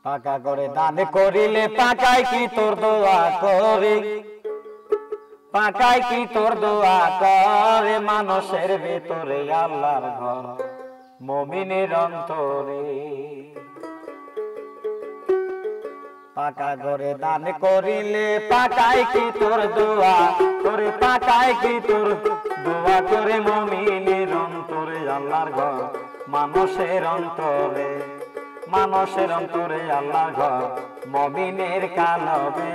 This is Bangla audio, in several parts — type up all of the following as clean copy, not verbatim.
পাকা করে দান করিলে পাকায় কি তোর দোয়া করে, পাকায় কি তোর দোয়া করে, মানুষের ভেতরে আল্লাহর ঘর মুমিনের অন্তরে। পাকা করে দান করিলে পাকায় কি তোর দোয়া করে, পাকায় কি তোর দোয়া করে, মুমিনের অন্তরে আল্লাহর ঘর মানুষের অন্তরে, মানুষের অন্তরে আল্লাহর ঘর মুমিনের কালবে।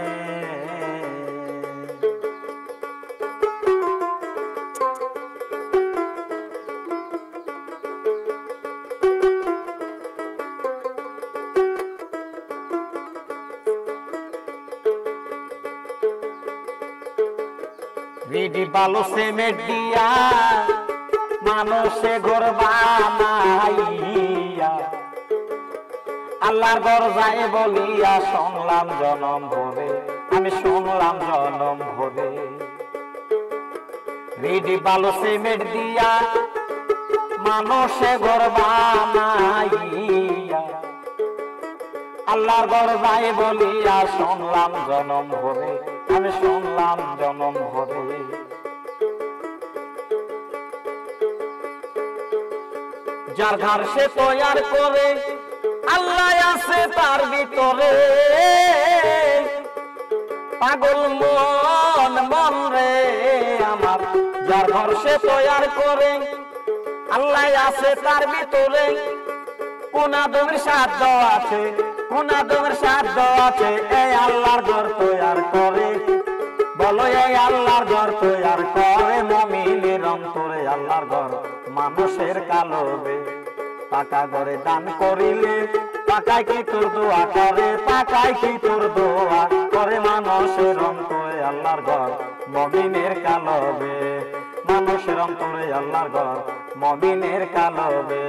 রিডি বালু সিমেন্ট দিয়া মানুষে ঘর বানাইয়া, আল্লাহর ঘর যায় বলিয়া শুনলাম জনম ভরে, আমি শুনলাম জনম ভরে। রিডি বালু সিমেন্ট দিয়া মানুষে ঘর বানাইয়া, আল্লাহর ঘর যায় বলিয়া শুনলাম জনম ভরে, আমি শুনলাম জনম ভরে। যার ঘর সে তৈয়ার করে আল্লাহ আছে তার ভিতরে, পাগল মন মন রে আমার, যার ঘর সে তৈয়ার করে আল্লাহ আছে তার ভিতরে, কোন আদমের সাধ্য আছে, কোন আদমের সাধ্য আছে এই আল্লাহর ঘর তৈয়ার করে, বলো এই আল্লাহর ঘর তৈয়ার করে, মুমিনের অন্তরে আল্লাহর ঘর মানুষের কালবে। পাকা ঘরে দান করিলে পাকায় কি তোর দোয়া করে, পাকায় কি তোর দোয়া করে, মানুষের অন্তরে আল্লাহর ঘর মুমিনের কালবে, মানুষের অন্তরে আল্লাহর ঘর মুমিনের কালবে।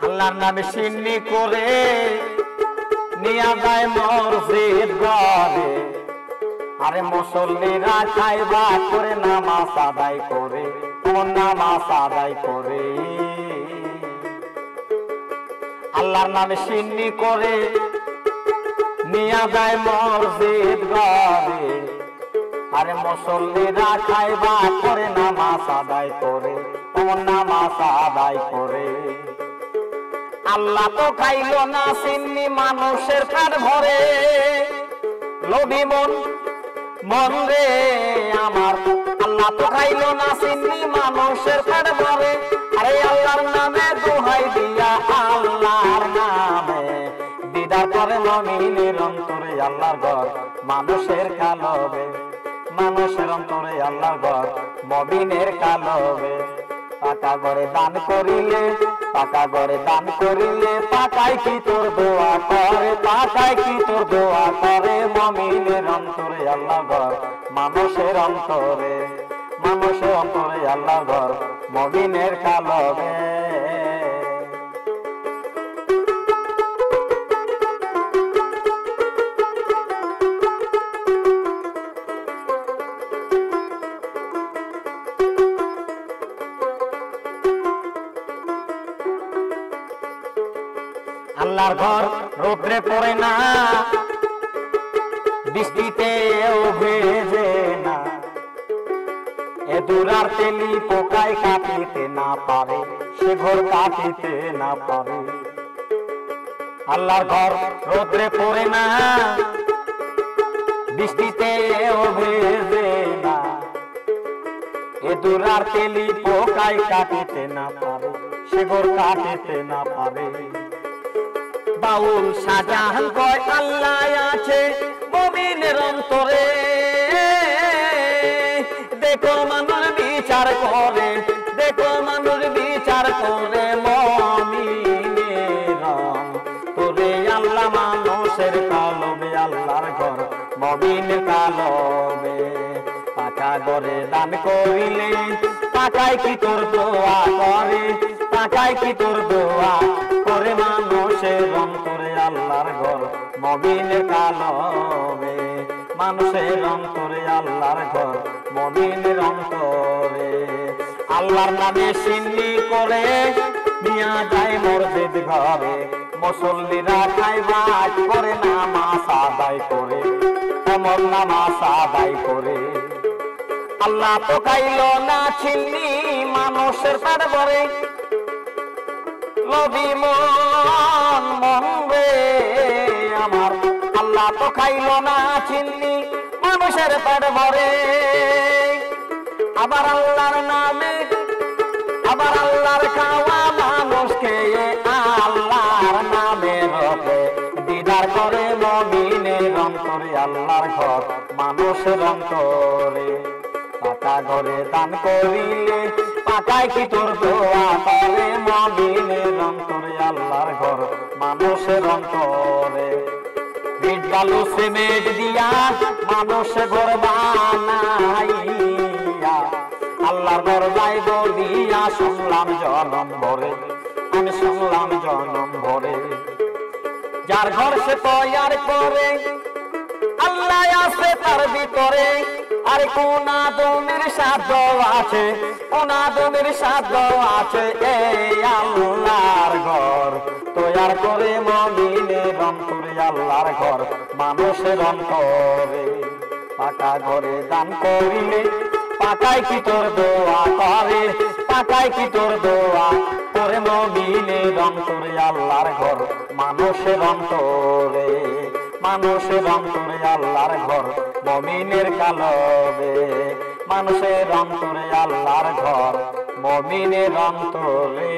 আল্লাহর নামে সিন্নি করে নিয়া যায় মসজিদ ঘরে, আরে মুসল্লিরা খাইবা করে নামাজ আদায় করে, নামাজ আদায় করে। আল্লাহর নামে সিন্নি করে নিয়া যায় মসজিদ ঘরে, আরে মুসল্লিরা খাইবা করে নামাজ আদায় করে, নামাজ আদায় করে। আল্লাহ তো খাইল না সিন্নি মানুষের পেট ভরে, লোভী মন মন রে আমার, আল্লাহ তো খাইল না সিন্নি মানুষের পেট ভরে, আরে আল্লাহর নামে দোহাই দিয়া আল্লাহর নামে দিদার করে মুমিনের অন্তরে আল্লাহর ঘর মানুষের কালবে, মানুষের অন্তরে আল্লাহর ঘর মুমিনের কালবে। পাকা ঘরে দান করিলে, পাকা ঘরে দান করিলে পাকায় কি তোর দোয়া করে, পাকায় কি তোর দোয়া করে, মুমিনের অন্তরে আল্লাহর ঘর মানুষের অন্তরে, মানুষের অন্তরে আল্লাহর ঘর মুমিনের কালবে। আল্লাহর ঘর রোদ্রে পড়ে না, বৃষ্টিতেও ভেজে না, এ দুরার তেলি পোকায় কাটিতে না পারে, সে ঘর কাটিতে না পারে। আল্লাহর ঘর রোদ্রে পড়ে না, বৃষ্টিতেও ভেজে না, এ দুরার তেলি পোকায় কাটিতে না পারে, সে ঘর কাটিতে না পারে। বাউল শাহজাহান কয় আল্লাহ আছে মুমিনের অন্তরে, দেখো মানুষ বিচার করে, দেখো মানুষ বিচার করে, মুমিনের অন্তরে আল্লাহ মানুষের কালবে, আল্লাহর ঘর মুমিনের কালবে। পাকা ঘরে দান করিলে পাকায় কি তোর দোয়া করে, পাকায় কি তোর দোয়া করে, মানুষের অন্তরে আল্লাহর ঘর মুমিনের কালবে। মানুষের অন্তরে আল্লাহর ঘর মুমিনের অন্তরে আল্লাহর নামে সিন্নি করে নিয়া যায় মসজিদ ঘরে মুসল্লিরা খাইবা করে নামাজ আদায় করে এমন নামাজ আদায় করে আল্লাহ তো খাইল না চিন্নি মানুষের পেট ভরে লোভী মন মন রে আমার আল্লাহ তো খাইল না চিন্নি মানুষের পেট ভরে আবার আল্লাহর নামে আবার আল্লাহর খাওয়া মানুষকে আল্লাহর নামে রবে দিদার করে মুমিনের অন্তরে আল্লাহর ঘর মানুষের অন্তরে পাকা ঘরে দান করিলে পাকায় কি তোর দোয়া করে মুমিনের অন্তরে আল্লাহর ঘর মানুষের অন্তরে ইট বালু সিমেন্ট দিয়া মানুষ ঘর বানাইয়া আল্লাহর ঘর যাইব দিয়া শুনলাম জনম ভরে আমি শুনলাম জনম ভরে যার ঘর সে তৈয়ার করে আল্লাহ আছে তার ভিতরে আর কোন আদমের সাধ্য আছে কোন আদমের সাধ্য আছে এই আল্লাহর ঘর তৈয়ার করে মুমিনের অন্তরে আল্লাহর ঘর মানুষের অন্তরে পাকা ঘরে দান করিলে পাকায় কি তোর দোয়া করে পাকায় কি তোর দোয়া করে মুমিনের অন্তরে আল্লাহর ঘর মানুষের অন্তরে মানুষের অন্তরে আল্লাহর ঘর মুমিনের কালবে মানুষের অন্তরে আল্লাহর ঘর মুমিনের অন্তরে